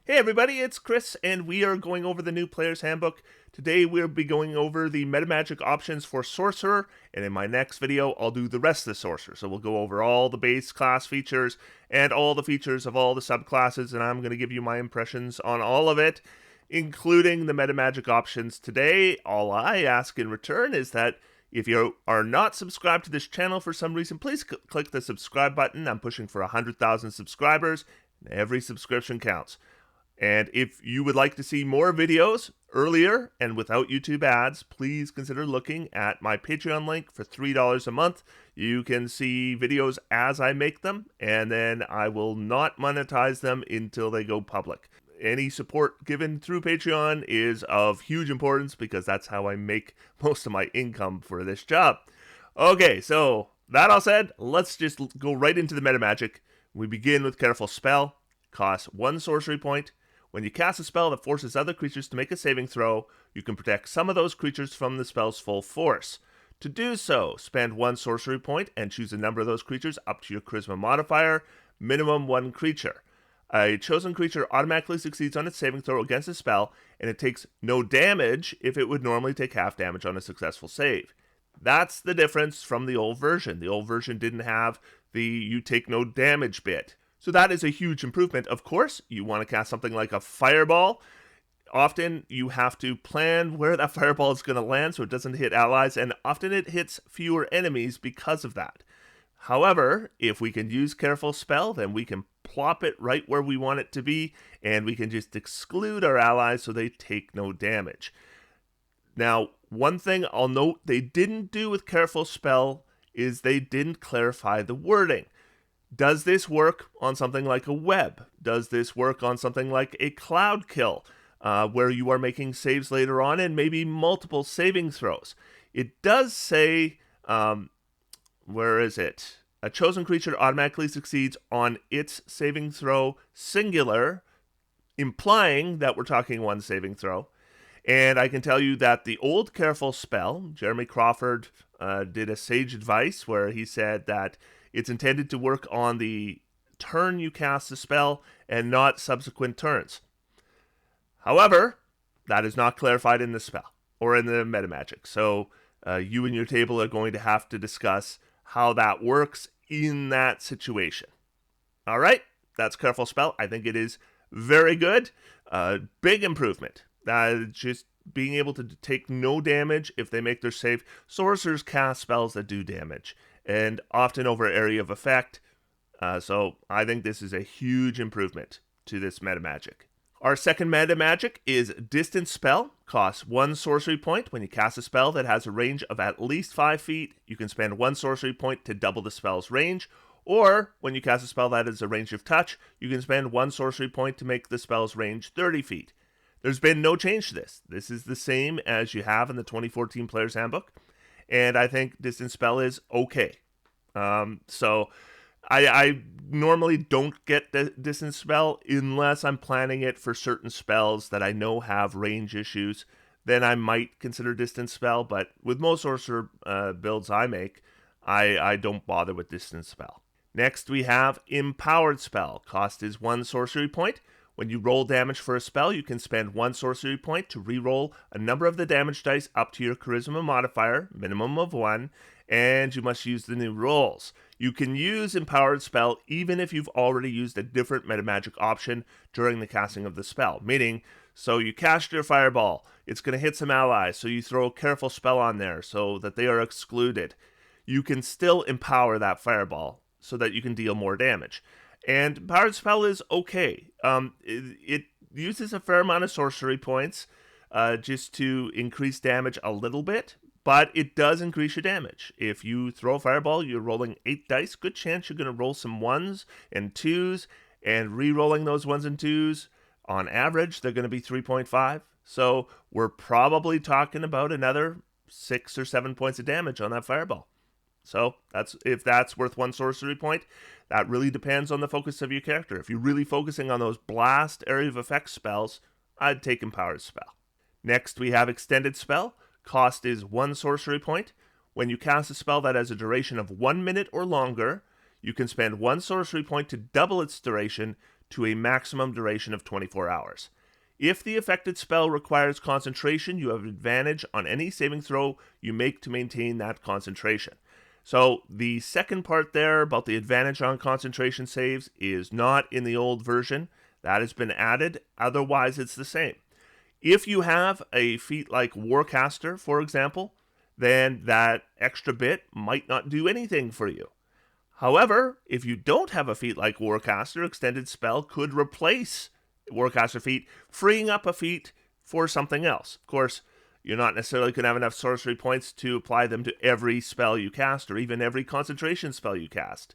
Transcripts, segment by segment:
Hey everybody, it's Chris, and we are going over the new Player's Handbook. Today we'll be going over the Metamagic options for Sorcerer, and in my next video I'll do the rest of the Sorcerer. So we'll go over all the base class features and all the features of all the subclasses, and I'm going to give you my impressions on all of it, including the Metamagic options today. All I ask in return is that if you are not subscribed to this channel for some reason, please click the subscribe button. I'm pushing for 100,000 subscribers, and every subscription counts. And if you would like to see more videos earlier and without YouTube ads, please consider looking at my Patreon link for $3 a month. You can see videos as I make them, and then I will not monetize them until they go public. Any support given through Patreon is of huge importance because that's how I make most of my income for this job. Okay, so that all said, let's just go right into the Metamagic. We begin with Careful Spell. Costs 1 sorcery point. When you cast a spell that forces other creatures to make a saving throw, you can protect some of those creatures from the spell's full force. To do so, spend 1 sorcery point and choose a number of those creatures up to your Charisma modifier, minimum 1 creature. A chosen creature automatically succeeds on its saving throw against a spell, and it takes no damage if it would normally take half damage on a successful save. That's the difference from the old version. The old version didn't have the you take no damage bit. So that is a huge improvement. Of course, you want to cast something like a fireball. Often you have to plan where that fireball is going to land so it doesn't hit allies, and often it hits fewer enemies because of that. However, if we can use Careful Spell, then we can plop it right where we want it to be, and we can just exclude our allies so they take no damage. Now, one thing I'll note they didn't do with Careful Spell is they didn't clarify the wording. Does this work on something like a web? Does this work on something like a cloud kill, where you are making saves later on and maybe multiple saving throws? It does say, where is it? A chosen creature automatically succeeds on its saving throw singular, implying that we're talking 1 saving throw. And I can tell you that the old Careful Spell, Jeremy Crawford did a sage advice where he said that it's intended to work on the turn you cast the spell and not subsequent turns. However, that is not clarified in the spell or in the Metamagic. So you and your table are going to have to discuss how that works in that situation. All right, that's Careful Spell. I think it is very good. Big improvement. Just being able to take no damage if they make their save. Sorcerers cast spells that do damage, and often over area of effect. So I think this is a huge improvement to this Metamagic. Our second Metamagic is Distance Spell. Costs 1 sorcery point. When you cast a spell that has a range of at least 5 feet, you can spend 1 sorcery point to double the spell's range. Or, when you cast a spell that has a range of touch, you can spend 1 sorcery point to make the spell's range 30 feet. There's been no change to this. This is the same as you have in the 2014 Player's Handbook. And I think Distance Spell is okay. So I normally don't get the Distance Spell unless I'm planning it for certain spells that I know have range issues. Then I might consider Distance Spell, but with most Sorcerer builds I make, I don't bother with Distance Spell. Next we have Empowered Spell. Cost is 1 sorcery point. When you roll damage for a spell, you can spend 1 sorcery point to re-roll a number of the damage dice up to your Charisma modifier, minimum of 1, and you must use the new rolls. You can use Empowered Spell even if you've already used a different Metamagic option during the casting of the spell. Meaning, so you cast your Fireball, it's going to hit some allies, so you throw a Careful Spell on there so that they are excluded. You can still empower that Fireball so that you can deal more damage. And Empowered Spell is okay. It uses a fair amount of sorcery points just to increase damage a little bit, but it does increase your damage. If you throw a Fireball, you're rolling 8 dice. Good chance you're going to roll some 1s and 2s, and re-rolling those 1s and 2s, on average, they're going to be 3.5. So we're probably talking about another 6 or 7 points of damage on that Fireball. So if that's worth 1 sorcery point, that really depends on the focus of your character. If you're really focusing on those blast area of effect spells, I'd take Empowered Spell. Next, we have Extended Spell. Cost is 1 sorcery point. When you cast a spell that has a duration of 1 minute or longer, you can spend 1 sorcery point to double its duration to a maximum duration of 24 hours. If the affected spell requires concentration, you have advantage on any saving throw you make to maintain that concentration. So the second part there about the advantage on concentration saves is not in the old version. That has been added. Otherwise, it's the same. If you have a feat like Warcaster, for example, then that extra bit might not do anything for you. However, if you don't have a feat like Warcaster, Extended Spell could replace Warcaster feat, freeing up a feat for something else. Of course, you're not necessarily going to have enough sorcery points to apply them to every spell you cast or even every concentration spell you cast.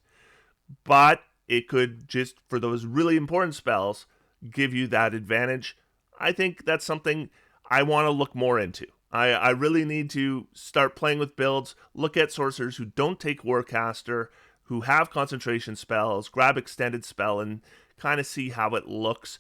But it could just, for those really important spells, give you that advantage. I think that's something I want to look more into. I really need to start playing with builds, look at sorcerers who don't take Warcaster, who have concentration spells, grab Extended Spell, and kind of see how it looks.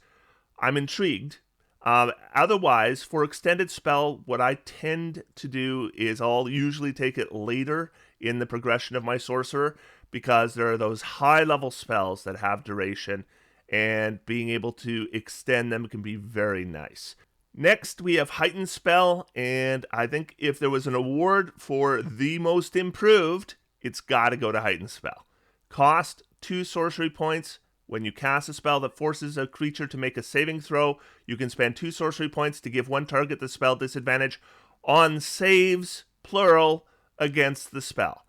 I'm intrigued. Otherwise, for Extended Spell, what I tend to do is I'll usually take it later in the progression of my Sorcerer, because there are those high-level spells that have duration, and being able to extend them can be very nice. Next, we have Heightened Spell, and I think if there was an award for the most improved, it's got to go to Heightened Spell. Cost 2 sorcery points. When you cast a spell that forces a creature to make a saving throw, you can spend 2 sorcery points to give one target the spell disadvantage on saves, plural, against the spell.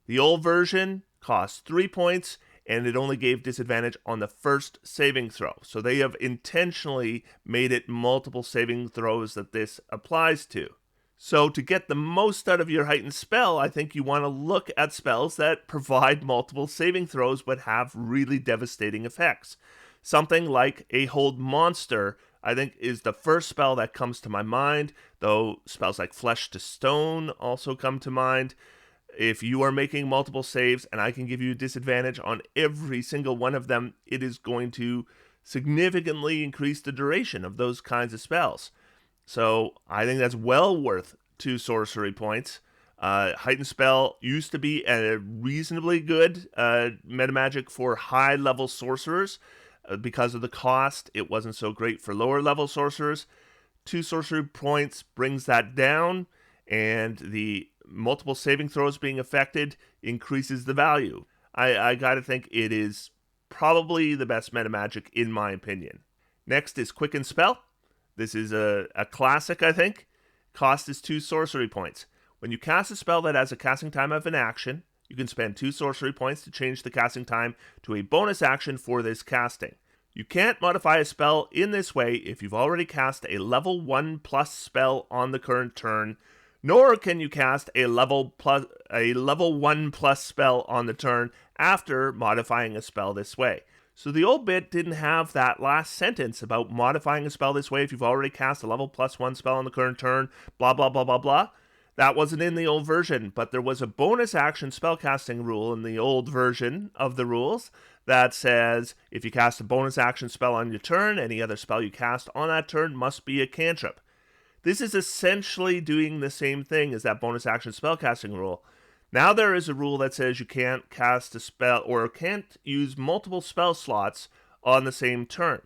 The old version cost 3 points, and it only gave disadvantage on the first saving throw. So they have intentionally made it multiple saving throws that this applies to. So to get the most out of your Heightened Spell, I think you want to look at spells that provide multiple saving throws but have really devastating effects. Something like a Hold Monster, I think, is the first spell that comes to my mind, though spells like Flesh to Stone also come to mind. If you are making multiple saves and I can give you a disadvantage on every single one of them, it is going to significantly increase the duration of those kinds of spells. So I think that's well worth 2 sorcery points. Heightened Spell used to be a reasonably good metamagic for high-level sorcerers. Because of the cost, it wasn't so great for lower-level sorcerers. 2 sorcery points brings that down, and the multiple saving throws being affected increases the value. I gotta think it is probably the best metamagic in my opinion. Next is Quickened Spell. This is a classic, I think. Cost is 2 sorcery points. When you cast a spell that has a casting time of an action, you can spend 2 sorcery points to change the casting time to a bonus action for this casting. You can't modify a spell in this way if you've already cast a level 1+ spell on the current turn, nor can you cast a level 1+ spell on the turn after modifying a spell this way. So the old bit didn't have that last sentence about modifying a spell this way if you've already cast a level +1 spell on the current turn, blah, blah, blah, blah, blah. That wasn't in the old version, but there was a bonus action spellcasting rule in the old version of the rules that says if you cast a bonus action spell on your turn, any other spell you cast on that turn must be a cantrip. This is essentially doing the same thing as that bonus action spellcasting rule. Now there is a rule that says you can't cast a spell or can't use multiple spell slots on the same turn.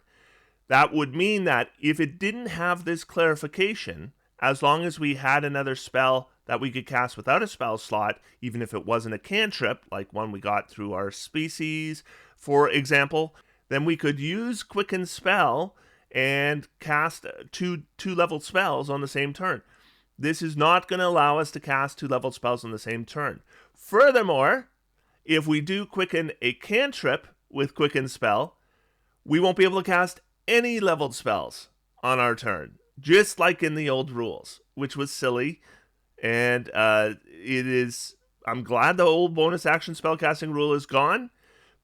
That would mean that if it didn't have this clarification, as long as we had another spell that we could cast without a spell slot, even if it wasn't a cantrip, like one we got through our species, for example, then we could use Quickened Spell and cast two-level spells on the same turn. This is not going to allow us to cast 2-level spells on the same turn. Furthermore, if we do quicken a cantrip with Quickened Spell, we won't be able to cast any leveled spells on our turn, just like in the old rules, which was silly. And I'm glad the old bonus action spellcasting rule is gone,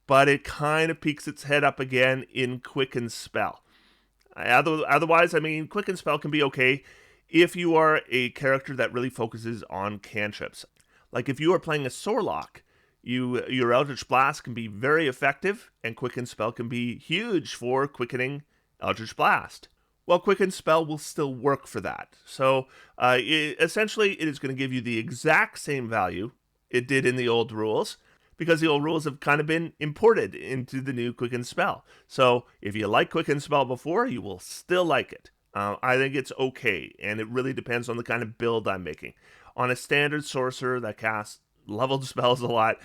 but it kind of peeks its head up again in Quickened Spell. Otherwise, I mean, Quickened Spell can be okay if you are a character that really focuses on cantrips. Like if you are playing a Sorlock, your Eldritch Blast can be very effective, and Quickened Spell can be huge for quickening Eldritch Blast. Well, Quickened Spell will still work for that. So essentially, it is going to give you the exact same value it did in the old rules, because the old rules have kind of been imported into the new Quickened Spell. So if you like Quickened Spell before, you will still like it. I think it's okay, and it really depends on the kind of build I'm making. On a standard sorcerer that casts leveled spells a lot,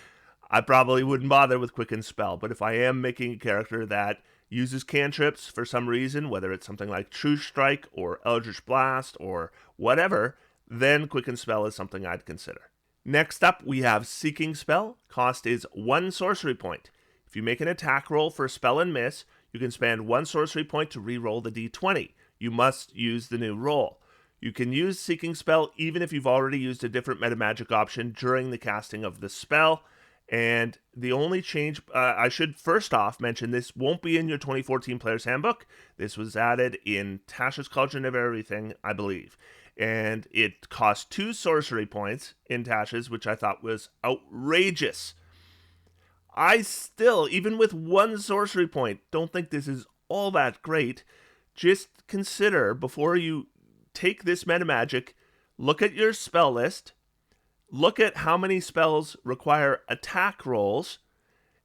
I probably wouldn't bother with Quickened Spell. But if I am making a character that uses cantrips for some reason, whether it's something like True Strike or Eldritch Blast or whatever, then Quickened Spell is something I'd consider. Next up, we have Seeking Spell. Cost is 1 sorcery point. If you make an attack roll for a spell and miss, you can spend 1 sorcery point to re-roll the d20. You must use the new roll. You can use Seeking Spell even if you've already used a different Metamagic option during the casting of the spell. And the only change, I should first off mention, this won't be in your 2014 Player's Handbook. This was added in Tasha's Cauldron of Everything, I believe. And it cost 2 sorcery points in Tasha's, which I thought was outrageous. I still, even with 1 sorcery point, don't think this is all that great. Just consider, before you take this Metamagic, look at your spell list, look at how many spells require attack rolls,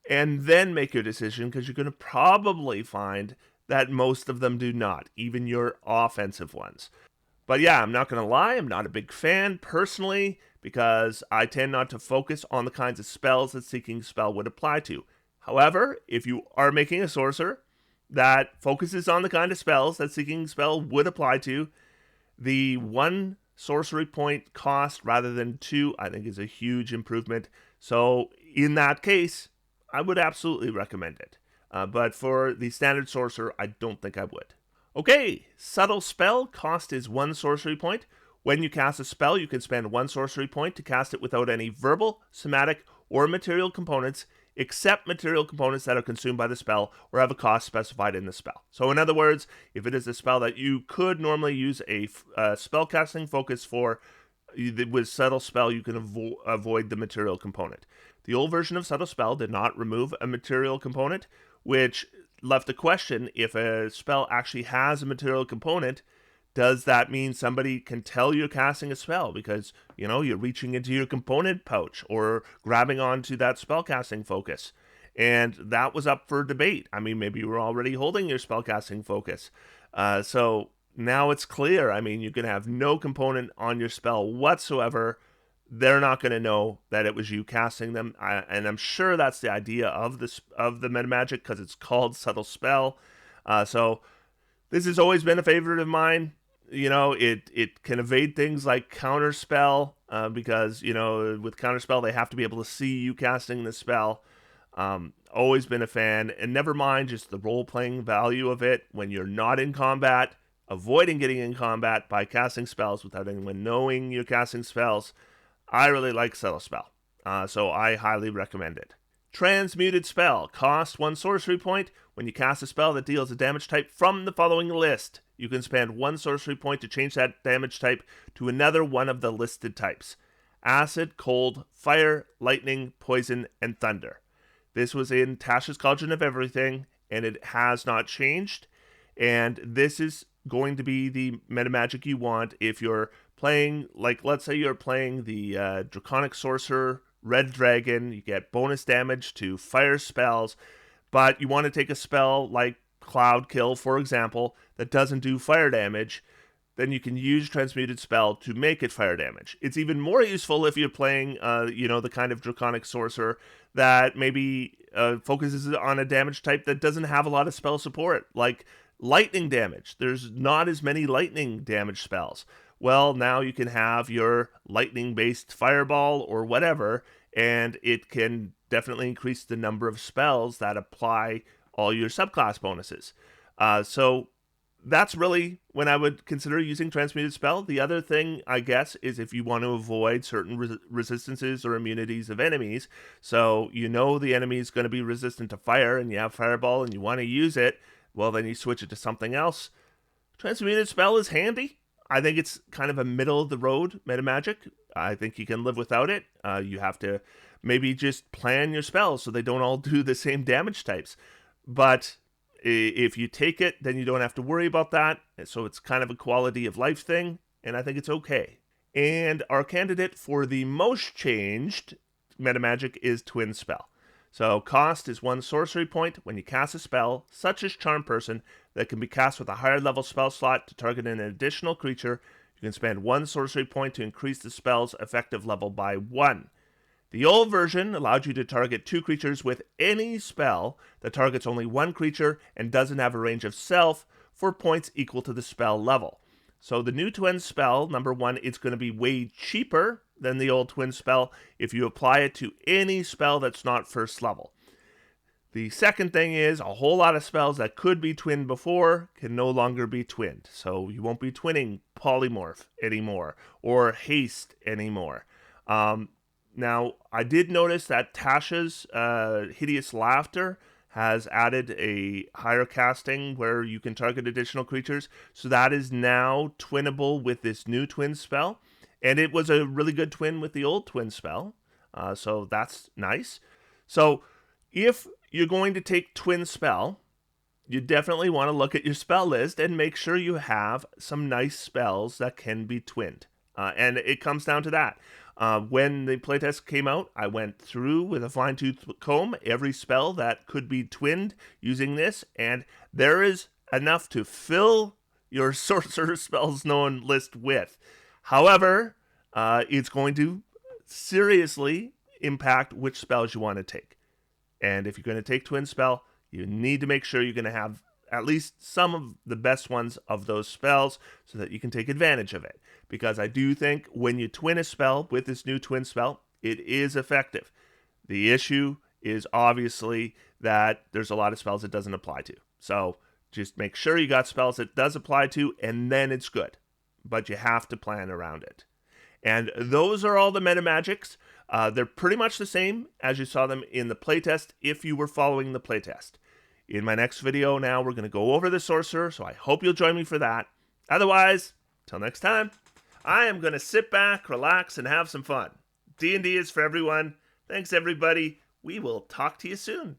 and then make your decision, because you're going to probably find that most of them do not, even your offensive ones. But yeah, I'm not going to lie, I'm not a big fan personally, because I tend not to focus on the kinds of spells that Seeking Spell would apply to. However, if you are making a sorcerer that focuses on the kind of spells that Seeking Spell would apply to, the 1 sorcery point cost rather than 2, I think, is a huge improvement. So in that case, I would absolutely recommend it. But for the standard sorcerer, I don't think I would. Okay, Subtle Spell. Cost is 1 sorcery point. When you cast a spell, you can spend 1 sorcery point to cast it without any verbal, somatic, or material components, except material components that are consumed by the spell or have a cost specified in the spell. So in other words, if it is a spell that you could normally use a spellcasting focus for, with Subtle Spell you can avoid the material component. The old version of Subtle Spell did not remove a material component, which left the question, if a spell actually has a material component, does that mean somebody can tell you're casting a spell because, you're reaching into your component pouch or grabbing onto that spellcasting focus? And that was up for debate. I mean, maybe you were already holding your spellcasting focus. So now it's clear. I mean, you can have no component on your spell whatsoever. They're not going to know that it was you casting them. And I'm sure that's the idea of the Metamagic, because it's called Subtle Spell. So this has always been a favorite of mine. It can evade things like Counterspell, because, with Counterspell, they have to be able to see you casting the spell. Always been a fan. And never mind just the role-playing value of it when you're not in combat, avoiding getting in combat by casting spells without anyone knowing you're casting spells. I really like Subtle Spell, so I highly recommend it. Transmuted Spell. Cost 1 sorcery point. When you cast a spell that deals a damage type from the following list, you can spend 1 sorcery point to change that damage type to another one of the listed types: Acid, Cold, Fire, Lightning, Poison, and Thunder. This was in Tasha's Cauldron of Everything, and it has not changed. And this is going to be the Metamagic you want if you're playing, like, let's say you're playing the Draconic Sorcerer, Red Dragon. You get bonus damage to fire spells, but you want to take a spell like Cloud Kill, for example, that doesn't do fire damage. Then you can use Transmuted Spell to make it fire damage. It's even more useful if you're playing, the kind of Draconic Sorcerer that maybe focuses on a damage type that doesn't have a lot of spell support, like lightning damage. There's not as many lightning damage spells. Well, now you can have your lightning-based fireball or whatever, and it can definitely increase the number of spells that apply all your subclass bonuses. So that's really when I would consider using Transmuted Spell. The other thing, I guess, is if you want to avoid certain resistances or immunities of enemies. So the enemy is going to be resistant to fire, and you have Fireball, and you want to use it. Well, then you switch it to something else. Transmuted Spell is handy. I think it's kind of a middle-of-the-road Metamagic. I think you can live without it. You have to maybe just plan your spells so they don't all do the same damage types. But if you take it, then you don't have to worry about that. So it's kind of a quality of life thing, and I think it's okay. And our candidate for the most changed Metamagic is Twin Spell. So cost is 1 sorcery point when you cast a spell, such as Charm Person, that can be cast with a higher level spell slot to target an additional creature. You can spend 1 sorcery point to increase the spell's effective level by 1. The old version allowed you to target 2 creatures with any spell that targets only 1 creature and doesn't have a range of self for points equal to the spell level. So the new Twin Spell, number 1, it's going to be way cheaper than the old Twin Spell if you apply it to any spell that's not first level. The second thing is a whole lot of spells that could be twinned before can no longer be twinned. So you won't be twinning Polymorph anymore or Haste anymore. Now, I did notice that Tasha's Hideous Laughter has added a higher casting where you can target additional creatures. So that is now twinnable with this new Twin Spell. And it was a really good twin with the old Twin Spell. So that's nice. So if you're going to take Twin Spell, you definitely want to look at your spell list and make sure you have some nice spells that can be twinned. And it comes down to that. When the playtest came out, I went through with a fine-tooth comb every spell that could be twinned using this, and there is enough to fill your Sorcerer Spells Known list with. However, it's going to seriously impact which spells you want to take. And if you're going to take Twin Spell, you need to make sure you're going to have at least some of the best ones of those spells so that you can take advantage of it. Because I do think when you twin a spell with this new Twin Spell, it is effective. The issue is obviously that there's a lot of spells it doesn't apply to. So just make sure you got spells it does apply to, and then it's good. But you have to plan around it. And those are all the Metamagics. They're pretty much the same as you saw them in the playtest if you were following the playtest. In my next video now, we're going to go over the Sorcerer, so I hope you'll join me for that. Otherwise, till next time, I am going to sit back, relax, and have some fun. D&D is for everyone. Thanks, everybody. We will talk to you soon.